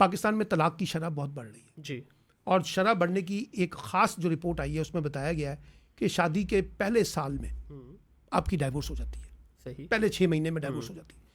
पाकिस्तान में तलाक की शरह बहुत बढ़ रही है जी। और शरह बढ़ने की एक ख़ास जो रिपोर्ट आई है उसमें बताया गया है कि शादी के पहले साल में आपकी डाइवोर्स हो जाती है, सही। पहले 6 महीने में डाइवोर्स हो जाती है।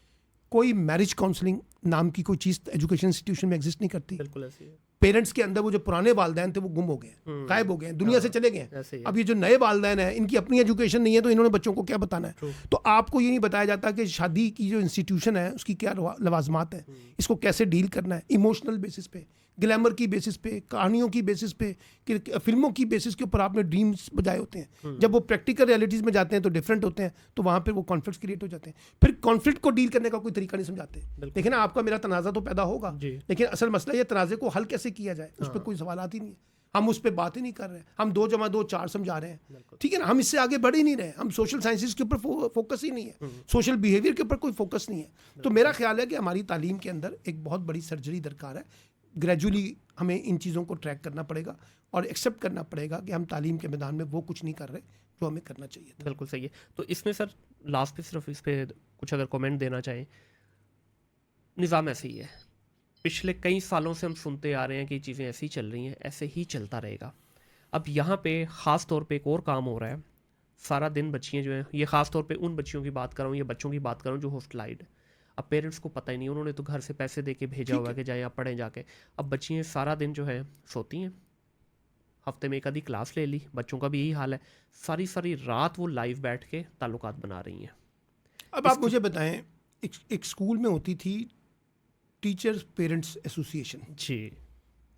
कोई मैरिज काउंसलिंग नाम की कोई चीज़ एजुकेशन इंस्टीट्यूशन में एग्जिस्ट नहीं करती। बिल्कुल ऐसी है। पेरेंट्स के अंदर वो जो पुराने वालदैन थे वो गुम हो गए हैं, गायब हो गए हैं, दुनिया से चले गए हैं। ऐसे ही है। अब ये जो नए वालदैन हैं इनकी अपनी एजुकेशन नहीं है तो इन्होंने बच्चों को क्या बताना है। तो आपको ये नहीं बताया जाता कि शादी की जो इंस्टीट्यूशन है उसकी क्या लवाजमात है, इसको कैसे डील करना है, इमोशनल बेसिस पे, ग्लैमर की बेसिस पे, कहानियों की बेसिस पे, फिल्मों की बेसिस के ऊपर आपने ड्रीम्स बजाए होते हैं। जब वो प्रैक्टिकल रियलिटीज़ में जाते हैं तो डिफरेंट होते हैं, तो वहाँ पर वो कॉन्फ्लिक्ट क्रिएट हो जाते हैं। फिर कॉन्फ्लिक्ट को डील करने का कोई तरीका नहीं समझाते। देखिए ना, आपका मेरा तनाज़ा तो पैदा होगा, लेकिन असल मसला ये तनाज़े को हल कैसे किया जाए उस पर कोई सवाल ही नहीं है। हम उस पर बात ही नहीं कर रहे हैं, हम 2 + 2 4 समझा रहे हैं, ठीक है ना। हम इससे आगे बढ़ ही नहीं रहे, हम सोशल साइंसेस के ऊपर फोकस ही नहीं है, सोशल बिहेवियर के ऊपर कोई फोकस नहीं है। तो मेरा ख्याल है कि हमारी तालीम के अंदर एक बहुत बड़ी सर्जरी दरकार है। ग्रेजुअली हमें इन चीज़ों को ट्रैक करना पड़ेगा और एक्सेप्ट करना पड़ेगा कि हम तालीम के मैदान में वो कुछ नहीं कर रहे जो हमें करना चाहिए था। बिल्कुल सही है। तो इसमें सर लास्ट पे सिर्फ इस पर कुछ अगर कमेंट देना चाहें। निज़ाम ऐसे ही है, पिछले कई सालों से हम सुनते आ रहे हैं कि चीज़ें ऐसी चल रही हैं, ऐसे ही चलता रहेगा। अब यहाँ पे ख़ास तौर पे एक और काम हो रहा है। सारा दिन बच्चियाँ जो हैं, ये ख़ास तौर पे उन बच्चियों की बात कर रहा हूँ, ये बच्चों की बात कर रहा हूँ जो हॉस्टलाइड। अब पेरेंट्स को पता ही नहीं, उन्होंने तो घर से पैसे दे के भेजा हुआ है कि जाए आप पढ़ें जाके। अब बच्चियाँ सारा दिन जो है सोती हैं, हफ्ते में एक आधी क्लास ले ली, बच्चों का भी यही हाल है। सारी सारी रात वो लाइव बैठ के ताल्लुकात बना रही हैं। अब आप मुझे बताएं, एक स्कूल में होती थी टीचर्स पेरेंट्स एसोसिएशन, जी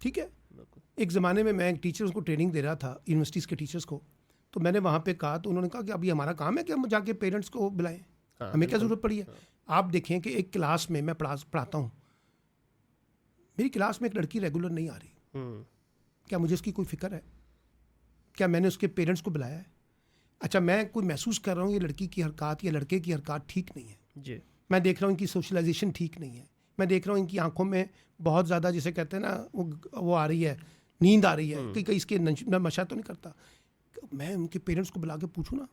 ठीक है। एक ज़माने में मैं टीचर्स को ट्रेनिंग दे रहा था, यूनिवर्सिटीज़ के टीचर्स को, तो मैंने वहाँ पे कहा, तो उन्होंने कहा कि अभी हमारा काम है कि हम जाके पेरेंट्स को बुलाएं, हमें क्या ज़रूरत पड़ी है। आप देखें कि एक क्लास में मैं पढ़ाता हूँ, मेरी क्लास में एक लड़की रेगुलर नहीं आ रही, क्या मुझे उसकी कोई फ़िक्र है? क्या मैंने उसके पेरेंट्स को बुलाया है? अच्छा, मैं कोई महसूस कर रहा हूँ ये लड़की की हरकत या लड़के की हरकत ठीक नहीं है जी। मैं देख रहा हूँ इनकी सोशलाइजेशन ठीक नहीं है, मैं देख रहा हूँ इनकी आंखों में बहुत ज़्यादा, जिसे कहते हैं ना, वो आ रही है, नींद आ रही है कि कहीं इसके नशा तो नहीं करता। मैं उनके पेरेंट्स को बुला के पूछूँ ना।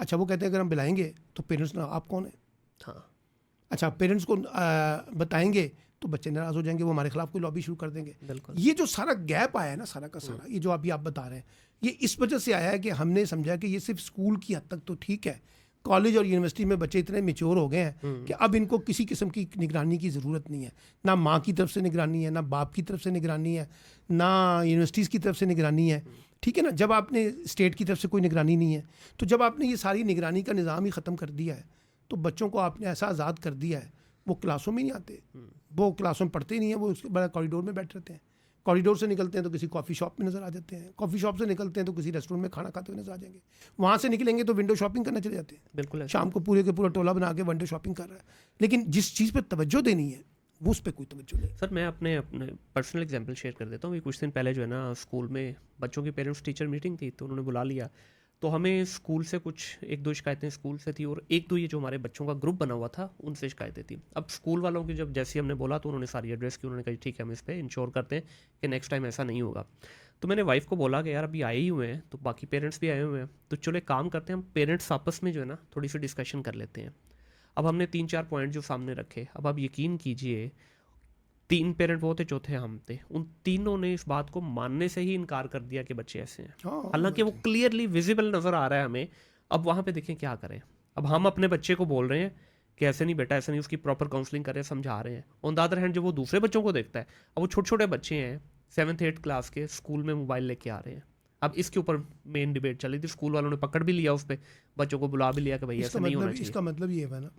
अच्छा, वो कहते हैं अगर हम बुलाएंगे तो पेरेंट्स ना, आप कौन है? हाँ। अच्छा, पेरेंट्स को बताएंगे तो बच्चे नाराज़ हो जाएंगे, वो हमारे खिलाफ कोई लॉबी शुरू कर देंगे। ये जो सारा गैप आया है ना, सारा का सारा, ये जो अभी आप बता रहे हैं, ये इस वजह से आया है कि हमने समझा कि ये सिर्फ स्कूल की हद तक तो ठीक है, कॉलेज और यूनिवर्सिटी में बच्चे इतने मैच्योर हो गए हैं कि अब इनको किसी किस्म की निगरानी की ज़रूरत नहीं है। ना माँ की तरफ से निगरानी है, ना बाप की तरफ से निगरानी है, ना यूनिवर्सिटीज़ की तरफ से निगरानी है, ठीक है ना। जब आपने स्टेट की तरफ से कोई निगरानी नहीं है, तो जब आपने ये सारी निगरानी का निज़ाम ही ख़त्म कर दिया है, तो बच्चों को आपने ऐसा आज़ाद कर दिया है, वो क्लासों में नहीं आते, वो क्लासों में पढ़ते ही नहीं है, वो उसके बड़ा कॉरिडोर में बैठ रहते हैं। कॉरिडोर से निकलते हैं तो किसी कॉफ़ी शॉप में नज़र आ जाते हैं, कॉफ़ी शॉप से निकलते हैं तो किसी रेस्टोरेंट में खाना खाते हुए नज़र आ जाएंगे, वहाँ से निकलेंगे तो विंडो शॉपिंग करने चले जाते हैं। बिल्कुल शाम को पूरे के पूरा टोला बना के विंडो शॉपिंग कर रहा है, लेकिन जिस चीज़ पर तवज्जो देनी है वो उस पर कोई तवज्जो नहीं। सर मैं अपने पर्सनल एग्जांपल शेयर कर देता हूँ। कुछ दिन पहले जो है ना, स्कूल में बच्चों की पेरेंट्स टीचर मीटिंग थी, तो उन्होंने बुला लिया। तो हमें स्कूल से कुछ 1-2 शिकायतें स्कूल से थी, और 1-2 ये जो हमारे बच्चों का ग्रुप बना हुआ था उनसे शिकायतें थी। अब स्कूल वालों की जब जैसे हमने बोला तो उन्होंने सारी एड्रेस की, उन्होंने कहा ठीक है हम इस पर इंश्योर करते हैं कि नेक्स्ट टाइम ऐसा नहीं होगा। तो मैंने वाइफ को बोला कि यार अभी आए ही हुए हैं तो बाकी पेरेंट्स भी आए हुए हैं, तो चलो एक काम करते हैं, हम पेरेंट्स आपस में जो है ना थोड़ी सी डिस्कशन कर लेते हैं। अब हमने 3-4 पॉइंट जो सामने रखे। अब आप यकीन कीजिए, 3 पेरेंट वो थे, चौथे हम थे, उन तीनों ने इस बात को मानने से ही इनकार कर दिया कि बच्चे ऐसे हैं, हालांकि वो क्लियरली विजिबल नज़र आ रहा है हमें। अब वहाँ पे देखें क्या करें। अब हम अपने बच्चे को बोल रहे हैं कि ऐसे नहीं बेटा, ऐसे नहीं, उसकी प्रॉपर काउंसलिंग कर रहे हैं, समझा रहे हैं। ऑन द अदर हैंड जब वो दूसरे बच्चों को देखता है, अब वो छोटे छोटे बच्चे हैं 7th-8th क्लास के, स्कूल में मोबाइल लेके आ रहे हैं। अब इसके ऊपर मेन डिबेट चली थी, स्कूल वालों ने पकड़ भी लिया उस पर, बच्चों को बुला भी लिया कि भाई ऐसा नहीं होना चाहिए। इसका मतलब ये है ना,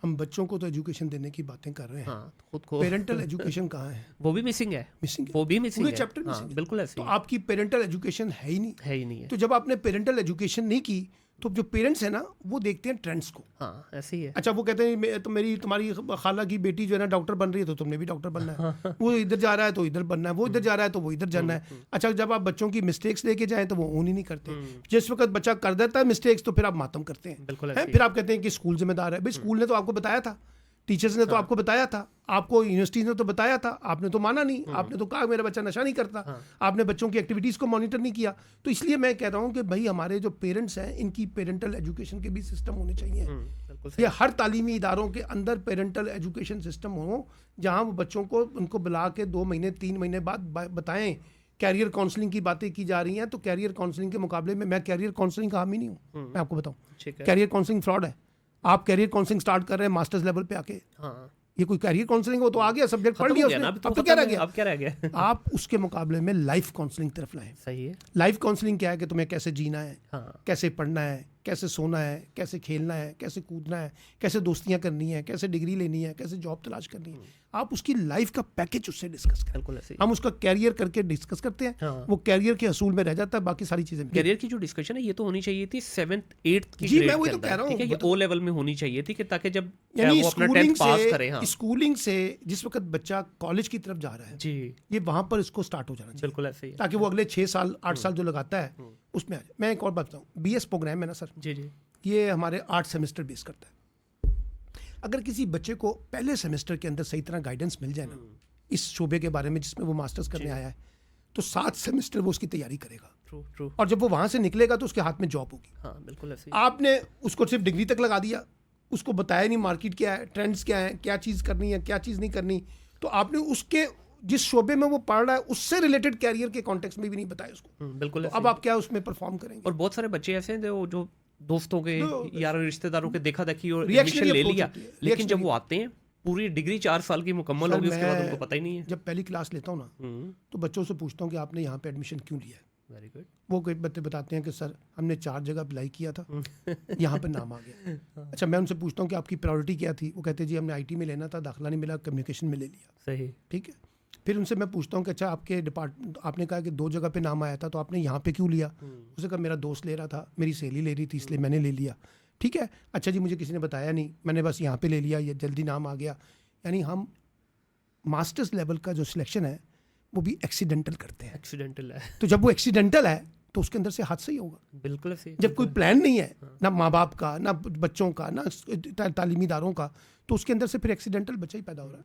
हम बच्चों को तो एजुकेशन देने की बातें कर रहे हैं, हाँ, खुद को पेरेंटल एजुकेशन कहाँ है? वो भी मिसिंग है, वो भी मिसिंग है, चैप्टर हाँ, बिल्कुल ऐसे तो आपकी पेरेंटल एजुकेशन है ही नहीं है। तो जब आपने पेरेंटल एजुकेशन नहीं की तो जो पेरेंट्स है ना वो देखते हैं ट्रेंड्स को। हाँ, ऐसे ही है। अच्छा, वो कहते हैं तो तुम्हारी खाला की बेटी जो है ना डॉक्टर बन रही है तो तुमने भी डॉक्टर बनना है, वो इधर जा रहा है तो इधर बनना है, वो इधर जा रहा है तो वो इधर जाना है। अच्छा, जब आप बच्चों की मिस्टेक्स लेके जाएं तो वो ओन ही नहीं करते। जिस वक्त बच्चा कर देता है मिस्टेक्स तो फिर आप मातम करते हैं, फिर आप कहते हैं कि स्कूल जिम्मेदार है। भाई स्कूल ने तो आपको बताया था, टीचर्स ने तो आपको बताया था, आपको यूनिवर्सिटी ने तो बताया था, आपने तो माना नहीं, आपने तो कहा मेरा बच्चा नशा नहीं करता, आपने बच्चों की एक्टिविटीज़ को मॉनिटर नहीं किया। तो इसलिए मैं कह रहा हूँ कि भाई हमारे जो पेरेंट्स हैं इनकी पेरेंटल एजुकेशन के भी सिस्टम होने चाहिए। बिल्कुल ये हर तालीमी इदारों के अंदर पेरेंटल एजुकेशन सिस्टम हो, जहाँ वो बच्चों को उनको बुला के 2 महीने 3 महीने बाद बताएं। कैरियर काउंसलिंग की बातें की जा रही हैं, तो कैरियर काउंसलिंग के मुकाबले में मैं कैरियर काउंसलिंग का हामी नहीं हूँ, मैं आपको बताऊँ। ठीक है। कैरियर काउंसलिंग फ्रॉड है। आप कैरियर काउंसलिंग स्टार्ट कर रहे हैं मास्टर्स लेवल पे आके, हाँ, ये कोई कैरियर काउंसलिंग हो तो आ गया, सब्जेक्ट पढ़ खत्म लिया हो गया उसने, ना, अब तो क्या रह गया? अब क्या रह गया? आप उसके मुकाबले में लाइफ काउंसलिंग तरफ लाएं। सही है। लाइफ काउंसलिंग क्या है कि तुम्हें कैसे जीना है, हाँ, कैसे पढ़ना है, कैसे सोना है, कैसे खेलना है, कैसे कूदना है, कैसे दोस्तियां करनी है, कैसे डिग्री लेनी है, कैसे जॉब तलाश करनी है। आप उसकी लाइफ का पैकेज उससे डिस्कस करें। बिल्कुल ऐसे ही। हम उसका कैरियर करके डिस्कस करते हैं, हाँ। वो कैरियर के असूल में रह जाता है, बाकी सारी चीजें करियर की जो डिस्कशन है ये तो होनी चाहिए थी 7th 8th की जी, grade मैं वही के तो अंदर, कह रहा हूँ, ठीक है, ये मतलब- ओ लेवल में होनी चाहिए थी कि ताकि जब यानी वो अपना 10th पास करे। हाँ स्कूलिंग से जिस वक्त बच्चा कॉलेज की तरफ जा रहा है, जी, ये वहां पर इसको स्टार्ट हो जाना चाहिए, बिल्कुल ऐसे ही है। ताकि वो अगले 6 साल 8 साल जो लगाता है उसमें आ जाए। मैं एक और बात बताऊँ, BS प्रोग्राम है ना सर, जी जी, ये हमारे 8 सेमेस्टर बेस करता है। अगर किसी बच्चे को पहले सेमेस्टर के अंदर सही तरह गाइडेंस मिल जाए ना इस शोबे के बारे में जिसमें वो मास्टर्स करने आया है, तो 7 सेमेस्टर वो उसकी तैयारी करेगा, ट्रू ट्रू। और जब वो वहां से निकलेगा तो उसके हाथ में जॉब होगी। हाँ बिल्कुल ऐसे ही। आपने उसको सिर्फ डिग्री तक लगा दिया, उसको बताया नहीं मार्केट क्या है, ट्रेंड्स क्या है, क्या चीज़ करनी है, क्या चीज़ नहीं करनी, तो आपने उसके जिस शोबे में वो पढ़ रहा है उससे रिलेटेड कैरियर के कॉन्टेक्स्ट में भी नहीं बताया उसको, बिल्कुल तो ऐसे अब ही। आप क्या उसमें परफॉर्म करेंगे? और बहुत सारे बच्चे ऐसे हैं जो दोस्तों के यार रिश्तेदारों के देखा देखी और Reactionary एडमिशन ले approach लिया, होती है, लेकिन जब reactionary। वो आते हैं पूरी डिग्री 4 साल की मुकम्मल सर, होगी, उसके बाद मैं उनको पता ही नहीं है। जब पहली क्लास लेता हूँ ना तो बच्चों से पूछता हूँ कि आपने यहाँ पे एडमिशन क्यों लिया है। Very good. वो कोई बच्चे बताते हैं कि सर हमने 4 जगह अप्लाई किया था, यहाँ पे नाम आ गया। अच्छा, मैं उनसे पूछता हूँ कि आपकी प्रायोरिटी क्या थी, वो कहते हैं जी हमने IT में लेना था, दाखिला नहीं मिला, कम्युनिकेशन में ले लिया। सही। ठीक है, फिर उनसे मैं पूछता हूँ कि अच्छा आपके डिपार्टमेंट, आपने कहा कि 2 जगह पे नाम आया था, तो आपने यहाँ पे क्यों लिया? उसने कहा मेरा दोस्त ले रहा था, मेरी सहेली ले रही थी, इसलिए मैंने ले लिया। ठीक है, अच्छा जी मुझे किसी ने बताया नहीं, मैंने बस यहाँ पे ले लिया, ये जल्दी नाम आ गया। यानी हम मास्टर्स लेवल का जो सिलेक्शन है वो भी एक्सीडेंटल करते हैं। एक्सीडेंटल है। तो जब वो एक्सीडेंटल है तो उसके अंदर से हादसा ही होगा। बिल्कुल ऐसे ही। जब कोई प्लान नहीं है ना माँ बाप का, ना बच्चों का, ना तालीमी इदारों का, तो उसके अंदर से फिर एक्सीडेंटल बच्चा ही पैदा हो रहा है।